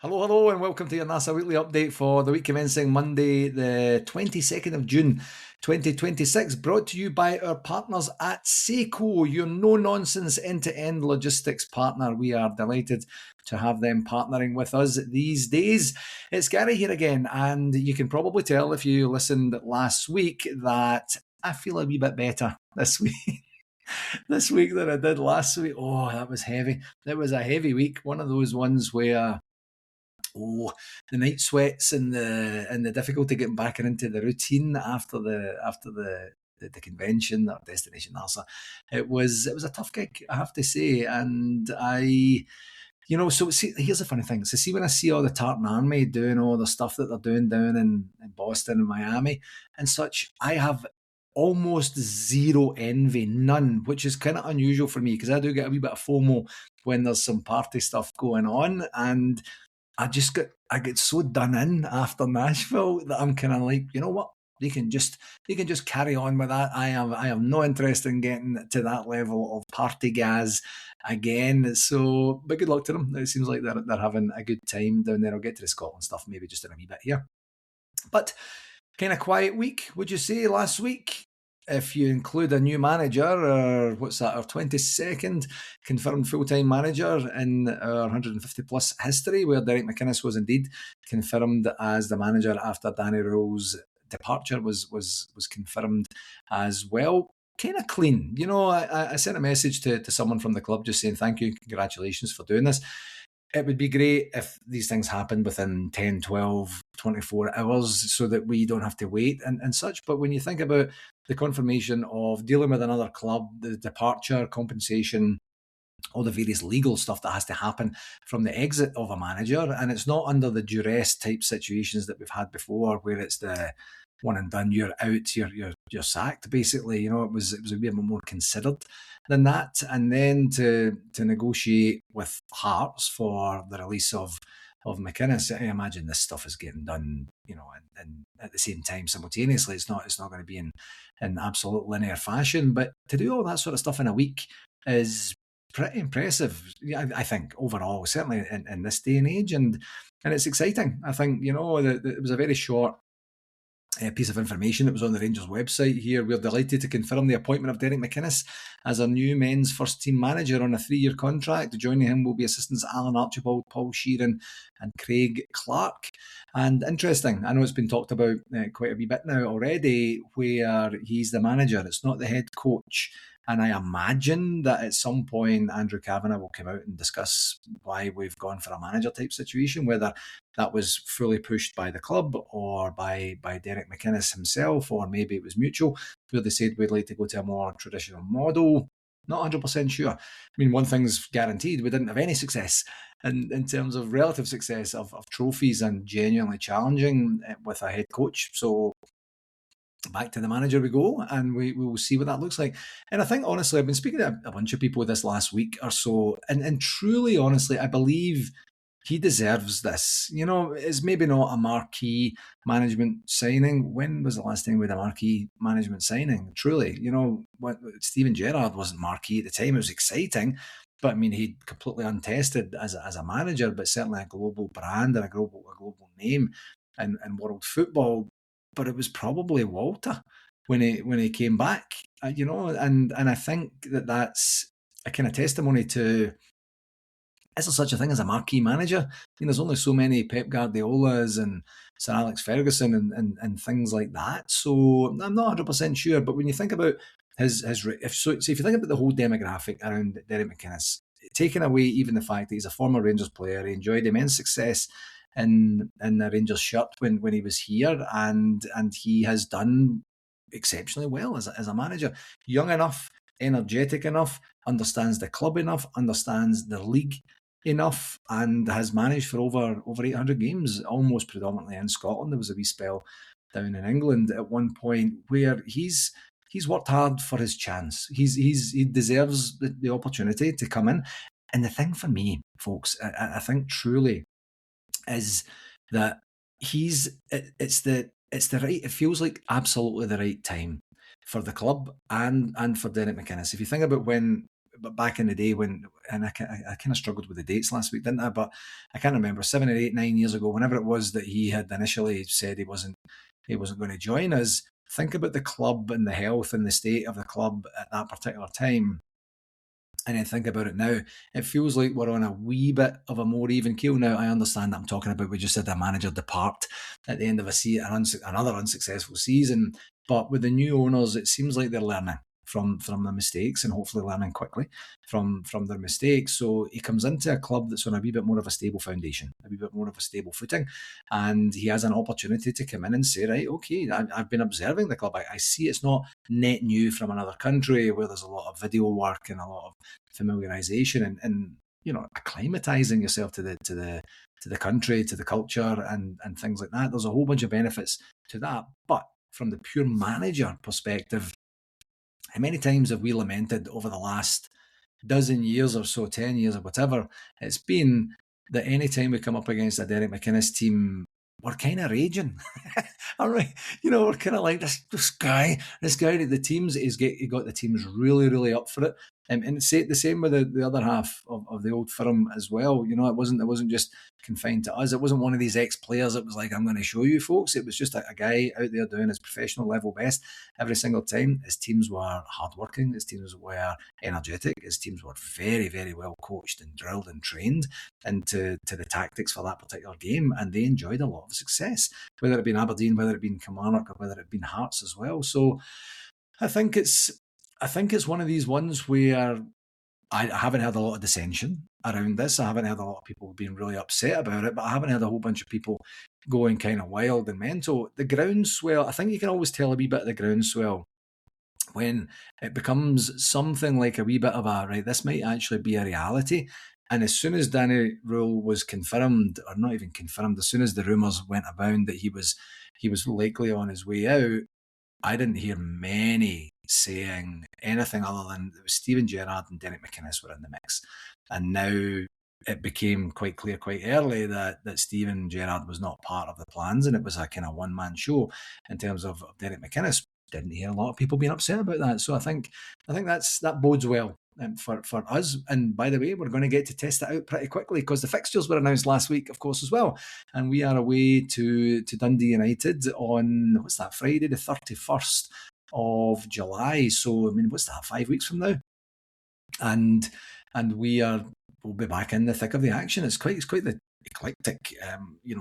Hello, and welcome to your NASA Weekly Update for the week commencing Monday, the 22nd of June, 2026. Brought to you by our partners at Seiko, your no-nonsense end-to-end logistics partner. We are delighted to have them partnering with us these days. It's Gary here again, and you can probably tell if you listened last week that I feel a wee bit better this week. This week than I did last week. Oh, that was heavy. It was a heavy week. One of those ones where the night sweats and the difficulty getting back into the routine after the convention or Destination NASA. It was a tough gig, I have to say, and so see, here's the funny thing. So see, when I see all the Tartan Army doing all the stuff that they're doing down in Boston and Miami and such, I have almost zero envy, none, which is kind of unusual for me because I do get a wee bit of FOMO when there's some party stuff going on, and I get so done in after Nashville that I'm kind of like, you know what? They can just carry on with that. I have no interest in getting to that level of party gas again. So, but good luck to them. It seems like they're having a good time down there. I'll get to the Scotland stuff maybe just in a wee bit here. But kind of quiet week, would you say, last week? If you include a new manager, or what's that, our 22nd confirmed full-time manager in our 150 plus history, where Derek McInnes was indeed confirmed as the manager after Danny Rowell's departure was confirmed as well. Kind of clean. I sent a message to someone from the club just saying thank you, congratulations for doing this. It would be great if these things happened within 10, 12, 24 hours so that we don't have to wait and such. But when you think about the confirmation of dealing with another club, the departure, compensation, all the various legal stuff that has to happen from the exit of a manager, and it's not under the duress type situations that we've had before where it's the one and done, you're out, you're sacked, basically. It was a bit more considered than that. And then to negotiate with Hearts for the release of McInnes, I imagine this stuff is getting done, and at the same time simultaneously. It's not going to be in absolute linear fashion, but to do all that sort of stuff in a week is pretty impressive, I think, overall, certainly in this day and age, and it's exciting. I think it was a very short piece of information that was on the Rangers website here. We're delighted to confirm the appointment of Derek McInnes as our new men's first team manager on a 3-year contract. Joining him will be assistants Alan Archibald, Paul Sheeran and Craig Clark. And interesting, I know it's been talked about quite a wee bit now already, where he's the manager, it's not the head coach. And I imagine that at some point Andrew Kavanagh will come out and discuss why we've gone for a manager type situation, whether that was fully pushed by the club or by Derek McInnes himself, or maybe it was mutual, where they said we'd like to go to a more traditional model. Not 100% sure. I mean, one thing's guaranteed, we didn't have any success in terms of relative success of trophies and genuinely challenging with a head coach. So back to the manager we go, and we will see what that looks like. And I think, honestly, I've been speaking to a bunch of people this last week or so, and truly, honestly, I believe he deserves this. It's maybe not a marquee management signing. When was the last time we had a marquee management signing? Truly, Steven Gerrard wasn't marquee at the time. It was exciting, but I mean, he completely untested as a manager, but certainly a global brand and a global name in world football. But it was probably Walter when he came back, and I think that's a kind of testimony to, is there such a thing as a marquee manager? There's only so many Pep Guardiolas and Sir Alex Ferguson and things like that. So I'm not 100% sure. But when you think about if you think about the whole demographic around Derek McInnes, taking away even the fact that he's a former Rangers player, he enjoyed immense success in the Rangers shirt when he was here, and he has done exceptionally well as a manager. Young enough, energetic enough, understands the club enough, understands the league enough, and has managed for over 800 games, almost predominantly in Scotland. There was a wee spell down in England at one point where he's worked hard for his chance. He deserves the opportunity to come in. And the thing for me, folks, I think truly is that it's the right, it feels like absolutely the right time for the club and for Derek McInnes. If you think about when but back in the day when, and I kind of struggled with the dates last week, didn't I? But I can't remember, 7 or 8, 9 years ago, whenever it was that he had initially said he wasn't going to join us. Think about the club and the health and the state of the club at that particular time, and then think about it now. It feels like we're on a wee bit of a more even keel now. I understand that I'm talking about, we just had a manager depart at the end of another unsuccessful season. But with the new owners, it seems like they're learning from the mistakes, and hopefully learning quickly from their mistakes. So he comes into a club that's on a wee bit more of a stable foundation, a wee bit more of a stable footing, and he has an opportunity to come in and say, right, okay, I've been observing the club. I see it's not net new from another country where there's a lot of video work and a lot of familiarization, and acclimatizing yourself to the country, to the culture, and things like that. There's a whole bunch of benefits to that. But from the pure manager perspective, how many times have we lamented over the last dozen years or so, 10 years or whatever it's been, that any time we come up against a Derek McInnes team, we're kind of raging. All right, we're kind of like this guy. The teams he got the teams really, really up for it, and it's the same with the other half of the old firm as well. It wasn't just confined to us. It wasn't one of these ex-players. It was like, I'm going to show you folks. It was just a guy out there doing his professional level best every single time. His teams were hardworking. His teams were energetic. His teams were very, very well coached and drilled and trained into the tactics for that particular game, and they enjoyed a lot of success, whether it be Aberdeen, whether it be Kilmarnock, or whether it be Hearts as well. So I think it's one of these ones where I haven't heard a lot of dissension around this. I haven't heard a lot of people being really upset about it, but I haven't heard a whole bunch of people going kind of wild and mental. The groundswell, I think you can always tell a wee bit of the groundswell when it becomes something like a wee bit of a, right, this might actually be a reality. And as soon as Danny Rule was confirmed, or not even confirmed, as soon as the rumours went abound that he was likely on his way out, I didn't hear many saying anything other than it was Steven Gerrard and Derek McInnes were in the mix. And now it became quite clear quite early that Steven Gerrard was not part of the plans, and it was a kind of one-man show in terms of Derek McInnes. Didn't hear a lot of people being upset about that. So I think that bodes well for us. And by the way, we're going to get to test it out pretty quickly because the fixtures were announced last week, of course, as well. And we are away to Dundee United on, what's that, Friday the 31st of July. So, I mean, what's that, 5 weeks from now? And we'll be back in the thick of the action. It's quite the eclectic,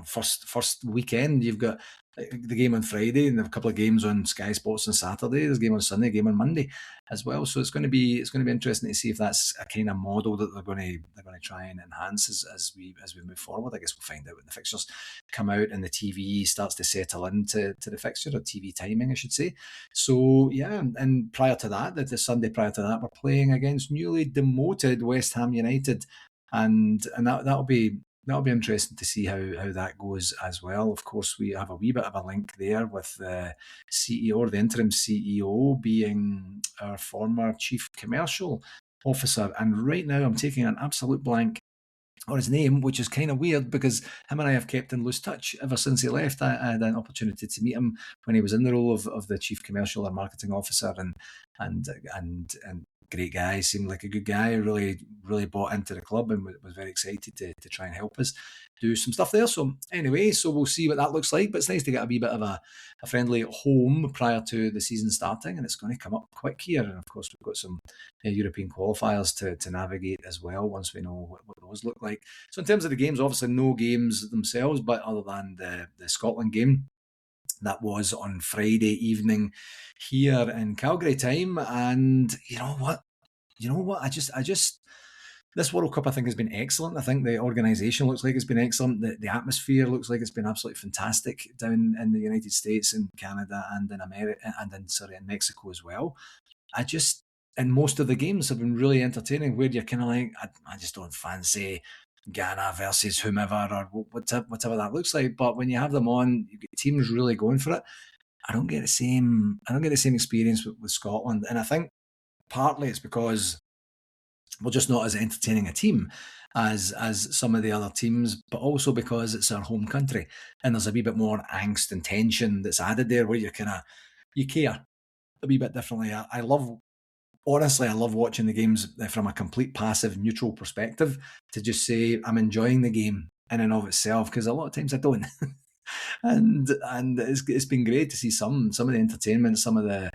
first weekend. You've got the game on Friday and a couple of games on Sky Sports on Saturday. There's a game on Sunday, a game on Monday as well. So it's going to be interesting to see if that's a kind of model that they're going to try and enhance as we move forward. I guess we'll find out when the fixtures come out and the TV starts to settle into the fixture, or TV timing, I should say. So yeah, and prior to that, the Sunday prior to that, we're playing against newly demoted West Ham United, and that'll be interesting to see how that goes as well. Of course, we have a wee bit of a link there with the CEO, or the interim CEO, being our former chief commercial officer. And right now I'm taking an absolute blank on his name, which is kind of weird because him and I have kept in loose touch ever since he left. I had an opportunity to meet him when he was in the role of the chief commercial or marketing officer, and great guy, seemed like a good guy, really bought into the club and was very excited to try and help us do some stuff there. So anyway, we'll see what that looks like, but it's nice to get a wee bit of a friendly home prior to the season starting, and it's going to come up quick here. And of course, we've got some European qualifiers to navigate as well once we know what those look like. So in terms of the games, obviously no games themselves, but other than the Scotland game, that was on Friday evening here in Calgary time. And you know what? I just this World Cup, I think, has been excellent. I think the organisation looks like it's been excellent. The atmosphere looks like it's been absolutely fantastic down in the United States and Canada and in America and in Mexico as well. And most of the games have been really entertaining, where you're kind of like, I just don't fancy Ghana versus whomever or whatever that looks like. But when you have them on, you get teams really going for it. I don't get the same experience with Scotland, and I think partly it's because we're just not as entertaining a team as some of the other teams, but also because it's our home country and there's a wee bit more angst and tension that's added there, where you care a wee bit differently. I love honestly, I love watching the games from a complete passive, neutral perspective, to just say I'm enjoying the game in and of itself, because a lot of times I don't. And it's been great to see some of the entertainment, some of the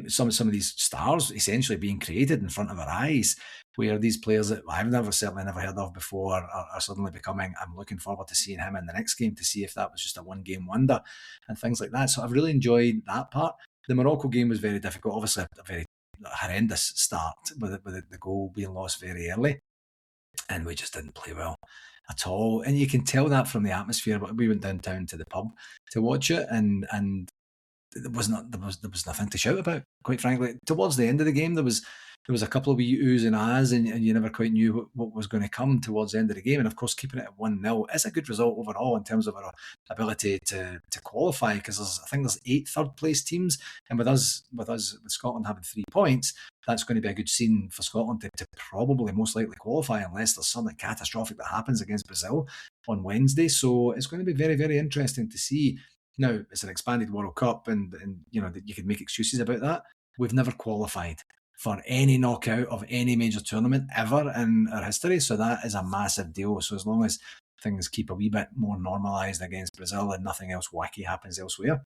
some of these stars essentially being created in front of our eyes, where these players that I've certainly never heard of before are suddenly becoming. I'm looking forward to seeing him in the next game, to see if that was just a one game wonder and things like that. So I've really enjoyed that part. The Morocco game was very difficult, obviously a very horrendous start with the goal being lost very early, and we just didn't play well at all. And you can tell that from the atmosphere. But we went downtown to the pub to watch it, and there was nothing to shout about, quite frankly. Towards the end of the game, there was a couple of wee oohs and ahs, and you never quite knew what was going to come towards the end of the game. And of course, keeping it at 1-0 is a good result overall in terms of our ability to qualify, because I think there's 8 third place teams, and with Scotland having 3 points, that's going to be a good scene for Scotland to probably most likely qualify, unless there's something catastrophic that happens against Brazil on Wednesday. So it's going to be very, very interesting to see. Now, it's an expanded World Cup, and you could make excuses about that. We've never qualified for any knockout of any major tournament ever in our history, so that is a massive deal. So as long as things keep a wee bit more normalised against Brazil and nothing else wacky happens elsewhere,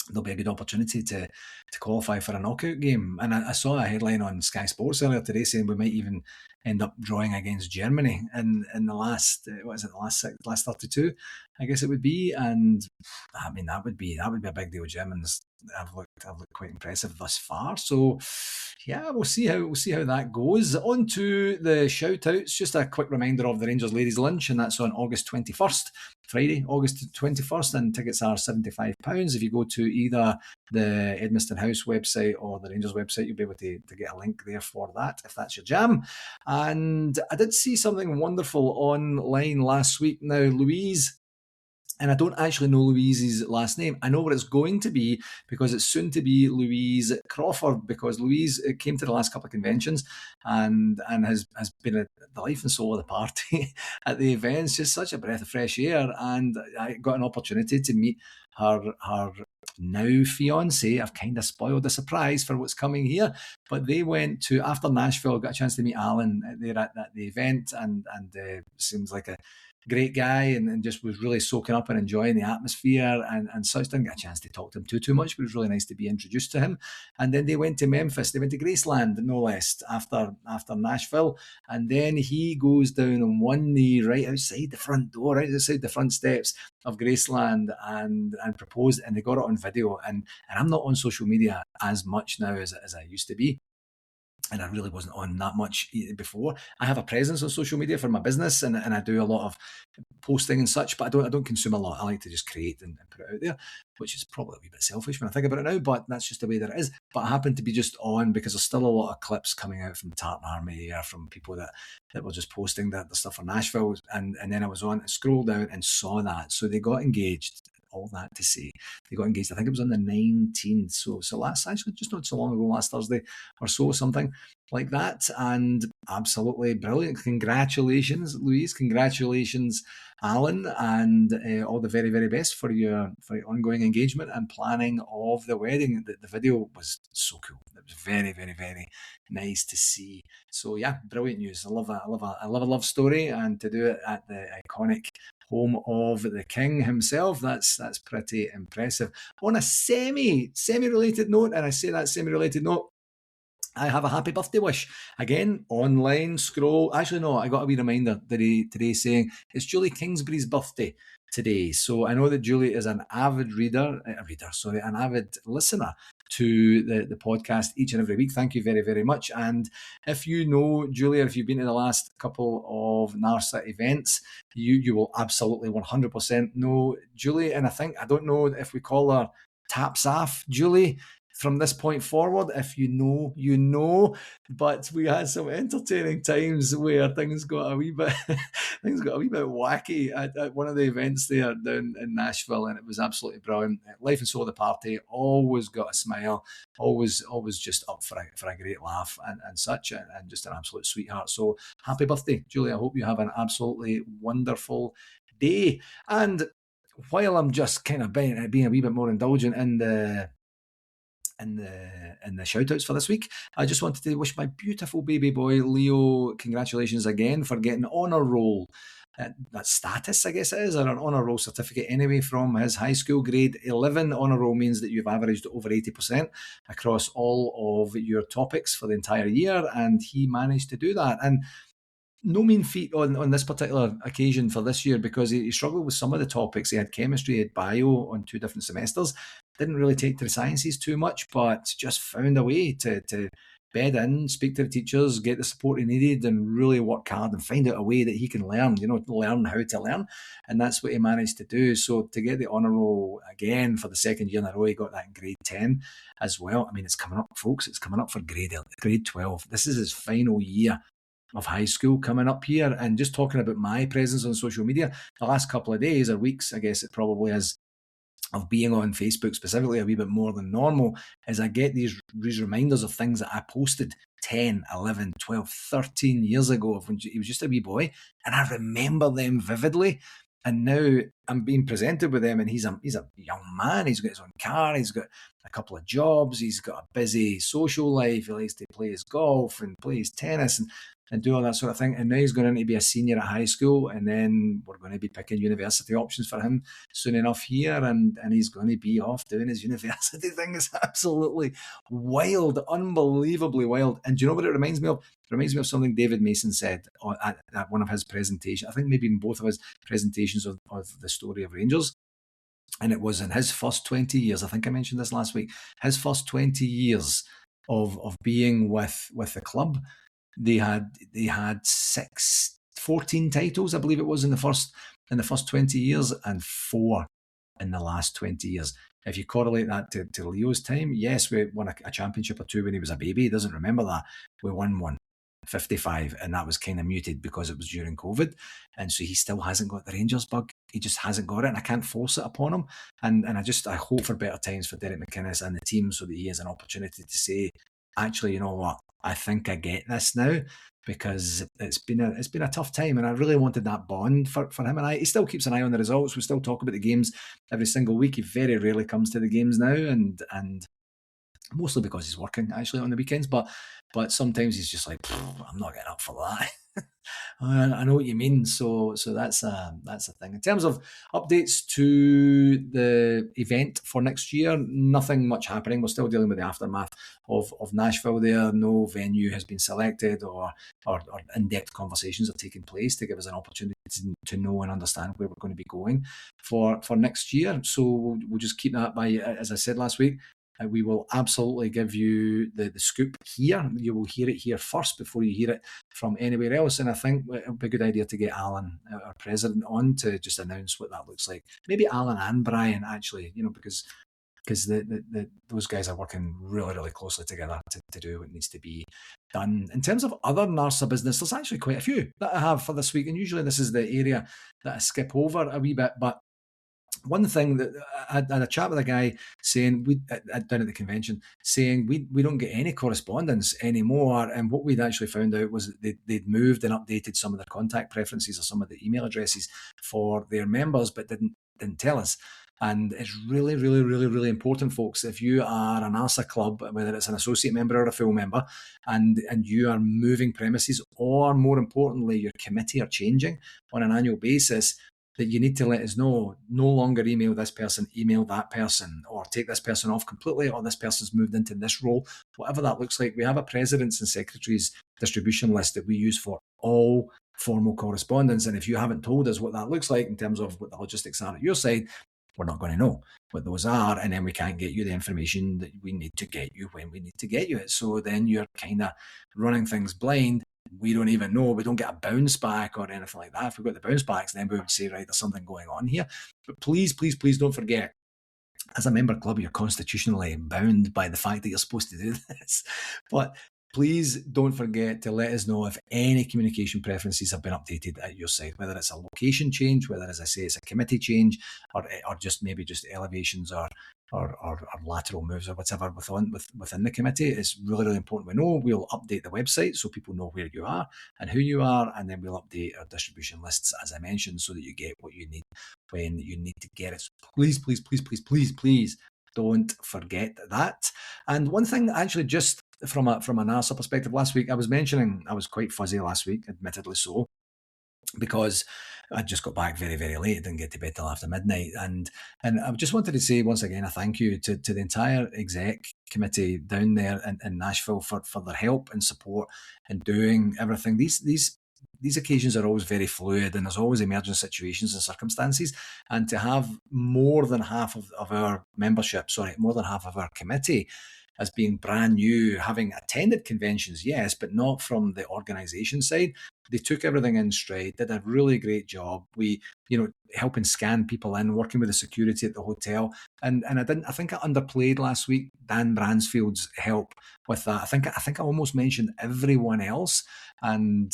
there'll be a good opportunity to qualify for a knockout game. And I saw a headline on Sky Sports earlier today saying we might even end up drawing against Germany in the last last 32, I guess it would be. And I mean, that would be a big deal. Germans have looked quite impressive thus far. So yeah, we'll see how that goes. On to the shout outs. Just a quick reminder of the Rangers Ladies Lunch, and that's on August 21st. Friday, August 21st, and tickets are £75. If you go to either the Edmiston House website or the Rangers website, you'll be able to get a link there for that, if that's your jam. And I did see something wonderful online last week. Now, Louise, and I don't actually know Louise's last name. I know what it's going to be, because it's soon to be Louise Crawford, because Louise came to the last couple of conventions and has been the life and soul of the party at the events. Just such a breath of fresh air. And I got an opportunity to meet her now fiance. I've kind of spoiled the surprise for what's coming here, but they went to, after Nashville, got a chance to meet Alan there at the event, and seems like a great guy, and just was really soaking up and enjoying the atmosphere and such. Didn't get a chance to talk to him too much, but it was really nice to be introduced to him. And then they went to Memphis. They went to Graceland, no less, after Nashville. And then he goes down on one knee right outside the front door, right outside the front steps of Graceland, and proposed. And they got it on video. And I'm not on social media as much now as I used to be. And I really wasn't on that much before. I have a presence on social media for my business, and I do a lot of posting and such, but I don't consume a lot. I like to just create and put it out there, which is probably a wee bit selfish when I think about it now, but that's just the way that it is. But I happen to be just on because there's still a lot of clips coming out from the Tartan Army, from people that were just posting the stuff for Nashville, and then I was on, scrolled down and saw that. So they got engaged. All that to say, they got engaged. I think it was on the 19th. So last, actually, just not so long ago, last Thursday or so, something like that. And absolutely brilliant. Congratulations, Louise. Congratulations, Alan, and all the very, very best for your ongoing engagement and planning of the wedding. The video was so cool. It was very, very, very nice to see. So yeah, brilliant news. I love a love story, and to do it at the iconic home of the king himself, that's pretty impressive. On a semi-related note, and I say that semi-related note, I have a happy birthday wish. Again, online scroll. Actually, no, I got a wee reminder today saying it's Julie Kingsbury's birthday today. So I know that Julie is an avid an avid listener to the podcast each and every week. Thank you very, very much. And if you know Julie, or if you've been to the last couple of NARSA events, you will absolutely 100% know Julie. And I don't know if we call her Taps Off Julie from this point forward. If you know, you know. But we had some entertaining times where things got a wee bit wacky at one of the events there down in Nashville, and it was absolutely brilliant. Life and soul of the party, always got a smile, always just up for a great laugh and such, and just an absolute sweetheart. So happy birthday, Julie. I hope you have an absolutely wonderful day. And while I'm just kind of being a wee bit more indulgent in in the shout outs for this week. I just wanted to wish my beautiful baby boy Leo congratulations again for getting honour roll. That status, I guess it is, or an honour roll certificate anyway from his high school grade 11. Honour roll means that you've averaged over 80% across all of your topics for the entire year, and he managed to do that. And no mean feat on this particular occasion for this year, because he struggled with some of the topics. He had chemistry, he had bio on 2 different semesters. Didn't really take to the sciences too much, but just found a way to bed in, speak to the teachers, get the support he needed, and really work hard and find out a way that he can learn, learn how to learn. And that's what he managed to do. So to get the honour roll again for the second year in a row, he got that in grade 10 as well. I mean, it's coming up, folks. It's coming up for grade 12. This is his final year of high school coming up here. And just talking about my presence on social media, the last couple of days or weeks, I guess it probably is, of being on Facebook specifically a wee bit more than normal, is I get these reminders of things that I posted 10, 11, 12, 13 years ago of when he was just a wee boy, and I remember them vividly. And now I'm being presented with them, and he's a young man. He's got his own car. He's got a couple of jobs. He's got a busy social life. He likes to play his golf and play his tennis and do all that sort of thing. And now he's going to be a senior at high school, and then we're going to be picking university options for him soon enough here, and he's going to be off doing his university thing. It's absolutely wild, unbelievably wild. And do you know what it reminds me of? It reminds me of something David Mason said at one of his presentations. I think maybe in both of his presentations of the story of Rangers. And it was in his first 20 years, I think I mentioned this last week, his first 20 years of being with the club. They had 14 titles, I believe it was, in the first 20 years, and 4 in the last 20 years. If you correlate that to Leo's time, yes, we won a championship or 2 when he was a baby. He doesn't remember that. We won one, 55, and that was kind of muted because it was during COVID. And so he still hasn't got the Rangers bug. He just hasn't got it, and I can't force it upon him. And I hope for better times for Derek McInnes and the team, so that he has an opportunity to say, actually, you know what, I think I get this now, because it's been a tough time, and I really wanted that bond for him and I. He still keeps an eye on the results. We still talk about the games every single week. He very rarely comes to the games now, and mostly because he's working actually on the weekends. But sometimes he's just like, I'm not getting up for that. I know what you mean. So that's a thing. In terms of updates to the event for next year, nothing much happening. We're still dealing with the aftermath of Nashville there. No venue has been selected, or in-depth conversations are taking place to give us an opportunity to know and understand where we're going to be going for next year. So we'll just keep that by, as I said last week, we will absolutely give you the scoop here. You will hear it here first before you hear it from anywhere else. And I think it would be a good idea to get Alan, our president, on to just announce what that looks like. Maybe Alan and Brian, actually, because those guys are working really, really closely together to do what needs to be done. In terms of other NARSA business, there's actually quite a few that I have for this week. And usually this is the area that I skip over a wee bit, but one thing that I had a chat with a guy saying down at the convention, saying we don't get any correspondence anymore, and what we'd actually found out was that they'd moved and updated some of their contact preferences or some of the email addresses for their members, but didn't tell us. And it's really, really, really, really important, folks. If you are an ARSA club, whether it's an associate member or a full member, and you are moving premises, or more importantly, your committee are changing on an annual basis, that you need to let us know. No longer email this person, email that person, or take this person off completely, or this person's moved into this role, whatever that looks like. We have a presidents and secretaries distribution list that we use for all formal correspondence. And if you haven't told us what that looks like in terms of what the logistics are at your side, we're not going to know what those are, and then we can't get you the information that we need to get you when we need to get you it. So then you're kind of running things blind. We don't even know. We don't get a bounce back or anything like that. If we got the bounce backs, then we would say, right, there's something going on here. But please, please, please don't forget, as a member club, you're constitutionally bound by the fact that you're supposed to do this. But please don't forget to let us know if any communication preferences have been updated at your side, whether it's a location change, whether, as I say, it's a committee change, or just maybe just elevations or lateral moves or whatever within the committee. It's really, really important we know. We'll update the website so people know where you are and who you are, and then we'll update our distribution lists, as I mentioned, so that you get what you need when you need to get it. So please, please, please, please, please, please Don't forget that. And one thing, actually, just from a NASA perspective, last week I was mentioning I was quite fuzzy last week, admittedly so, because I just got back very, very late. Didn't get to bed till after midnight, and I just wanted to say once again a thank you to the entire exec committee down there in Nashville for their help and support and doing everything. These occasions are always very fluid, and there's always emergent situations and circumstances. And to have more than half of our membership, more than half of our committee as being brand new, having attended conventions, yes, but not from the organisation side. They took everything in stride, did a really great job. We, helping scan people in, working with the security at the hotel. And I think I underplayed last week Dan Bransfield's help with that. I think I almost mentioned everyone else, and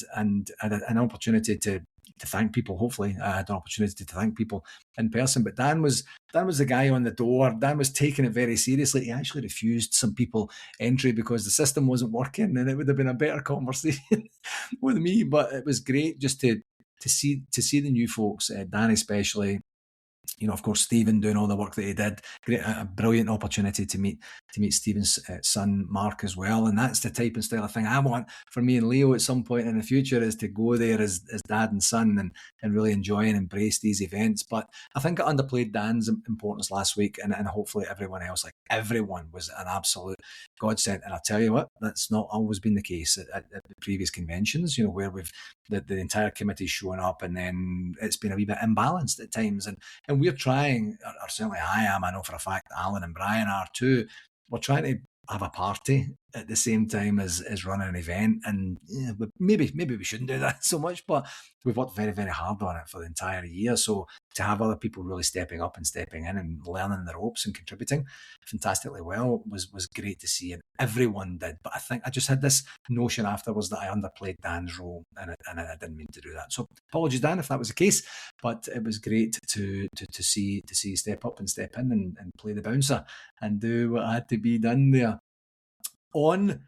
had an opportunity to thank people. Hopefully, I had an opportunity to thank people in person. But Dan was the guy on the door. Dan was taking it very seriously. He actually refused some people entry because the system wasn't working, and it would have been a better conversation with me. But it was great just to see the new folks, Dan especially. Of course, Stephen doing all the work that he did. Great, a brilliant opportunity to meet Stephen's son, Mark, as well. And that's the type and style of thing I want for me and Leo at some point in the future, is to go there as dad and son and really enjoy and embrace these events. But I think I underplayed Dan's importance last week, and hopefully everyone else, like everyone, was an absolute godsend. And I tell you what, that's not always been the case at the previous conventions, where we've the entire committee showing up, and then it's been a wee bit imbalanced at times. And we're trying, or certainly I am, I know for a fact Alan and Brian are too, we're trying to have a party at the same time as running an event. And maybe we shouldn't do that so much, but we've worked very, very hard on it for the entire year. So to have other people really stepping up and stepping in and learning the ropes and contributing fantastically well was great to see. And everyone did. But I think I just had this notion afterwards that I underplayed Dan's role, and I didn't mean to do that. So apologies, Dan, if that was the case. But it was great to see step up and step in and play the bouncer and do what had to be done there. On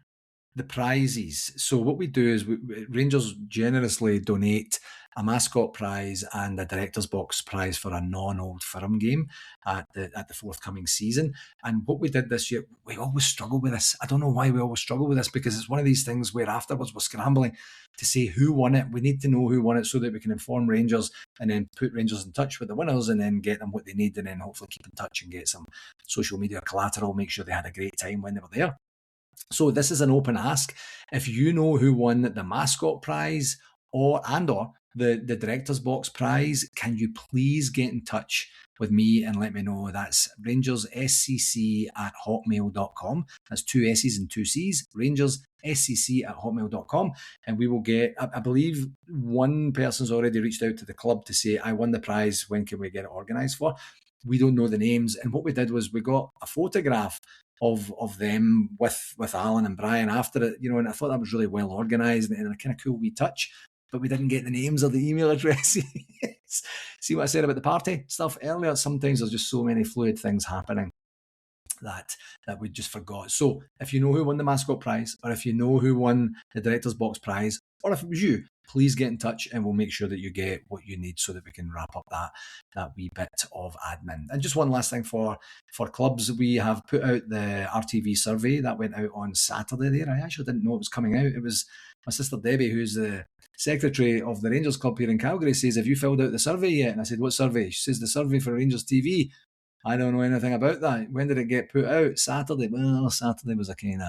the prizes, so what we do is Rangers generously donate a mascot prize and a director's box prize for a non-Old Firm game at the forthcoming season. And what we did this year, we always struggle with this. I don't know why we always struggle with this, because it's one of these things where afterwards we're scrambling to say who won it. We need to know who won it so that we can inform Rangers and then put Rangers in touch with the winners and then get them what they need, and then hopefully keep in touch and get some social media collateral, make sure they had a great time when they were there. So this is an open ask. If you know who won the mascot prize or the director's box prize, can you please get in touch with me and let me know? That's rangersscc@hotmail.com. That's 2 S's and 2 C's. rangersscc@hotmail.com. And we will get, I believe one person's already reached out to the club to say, I won the prize, when can we get it organised for? We don't know the names. And what we did was we got a photograph of them with Alan and Brian after it, and I thought that was really well organised and a kind of cool wee touch. But we didn't get the names or the email addresses. See what I said about the party stuff earlier? Sometimes there's just so many fluid things happening that we just forgot. So if you know who won the mascot prize, or if you know who won the director's box prize, or if it was you, please get in touch and we'll make sure that you get what you need so that we can wrap up that wee bit of admin. And just one last thing for clubs, we have put out the RTV survey that went out on Saturday there. I actually didn't know it was coming out. It was my sister Debbie, who's the secretary of the Rangers Club here in Calgary, says, have you filled out the survey yet? And I said, what survey? She says, the survey for Rangers TV. I don't know anything about that. When did it get put out? Saturday. Well, Saturday was a kind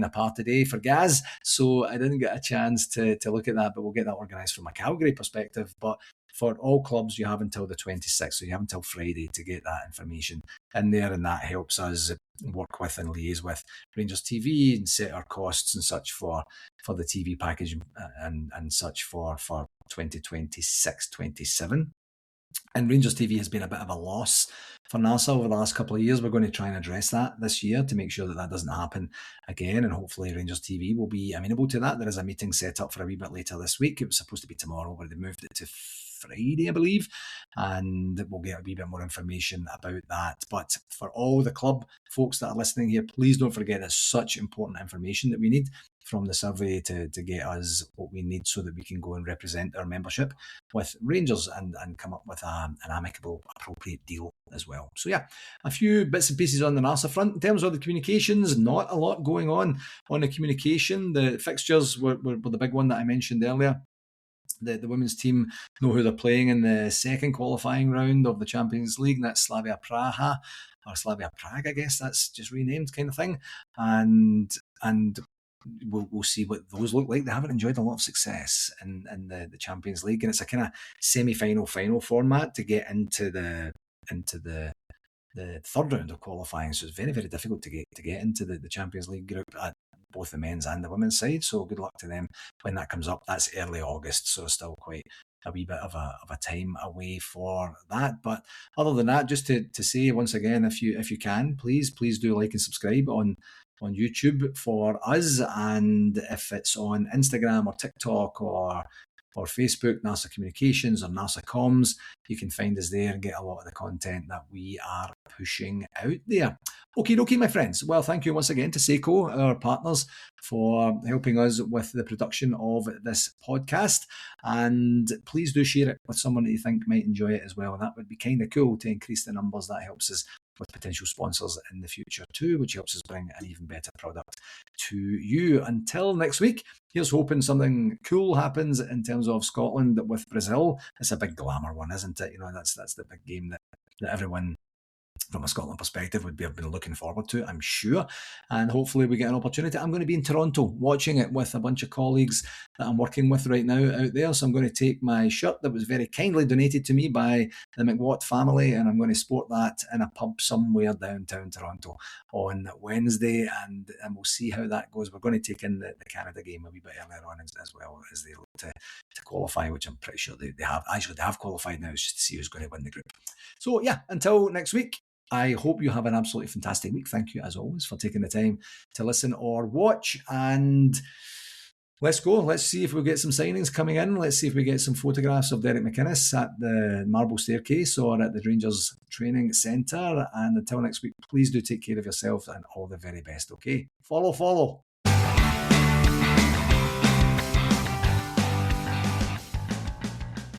of party day for Gaz, so I didn't get a chance to look at that, but we'll get that organised from a Calgary perspective. But for all clubs, you have until the 26th, so you have until Friday to get that information in there, and that helps us work with and liaise with Rangers TV and set our costs and such for the TV package and such for 2026-27. And Rangers TV has been a bit of a loss for NASA over the last couple of years. We're going to try and address that this year to make sure that doesn't happen again. And hopefully Rangers TV will be amenable to that. There is a meeting set up for a wee bit later this week. It was supposed to be tomorrow, but they moved it to Friday, I believe. And we'll get a wee bit more information about that. But for all the club folks that are listening here, please don't forget it's such important information that we need. from the survey to get us what we need so that we can go and represent our membership with Rangers and come up with an amicable, appropriate deal as well. So yeah, a few bits and pieces on the NASA front. In terms of the communications, not a lot going on the communication. The fixtures were the big one that I mentioned earlier. The women's team know who they're playing in the second qualifying round of the Champions League, and that's Slavia Praha, or Slavia Prague, I guess that's just renamed kind of thing. And we'll see what those look like. They haven't enjoyed a lot of success in the Champions League, and it's a kind of semi-final final format to get into the third round of qualifying. So it's very, very difficult to get into the Champions League group at both the men's and the women's side. So good luck to them when that comes up. That's early August, so still quite a wee bit of a time away for that. But other than that, just to say once again, if you can, please do like and subscribe on YouTube for us, and if it's on Instagram or TikTok or Facebook, NASA Communications or NASA Comms, you can find us there and get a lot of the content that we are pushing out there. Okay, my friends. Well, thank you once again to Seiko, our partners, for helping us with the production of this podcast. And please do share it with someone that you think might enjoy it as well. That would be kind of cool to increase the numbers. That helps us with potential sponsors in the future too, which helps us bring an even better product to you. Until next week, here's hoping something cool happens in terms of Scotland with Brazil. It's a big glamour one, isn't it? That's the big game that everyone from a Scotland perspective would have been looking forward to, I'm sure. And hopefully we get an opportunity. I'm going to be in Toronto watching it with a bunch of colleagues that I'm working with right now out there. So I'm going to take my shirt that was very kindly donated to me by the McWatt family, and I'm going to sport that in a pub somewhere downtown Toronto on Wednesday, and we'll see how that goes. We're going to take in the Canada game a wee bit earlier on as well, as they look to qualify, which I'm pretty sure they have. Actually, they have qualified now. It's just to see who's going to win the group. So yeah, until next week, I hope you have an absolutely fantastic week. Thank you, as always, for taking the time to listen or watch. And let's go. Let's see if we get some signings coming in. Let's see if we get some photographs of Derek McInnes at the Marble Staircase or at the Rangers Training Centre. And until next week, please do take care of yourself and all the very best, okay? Follow.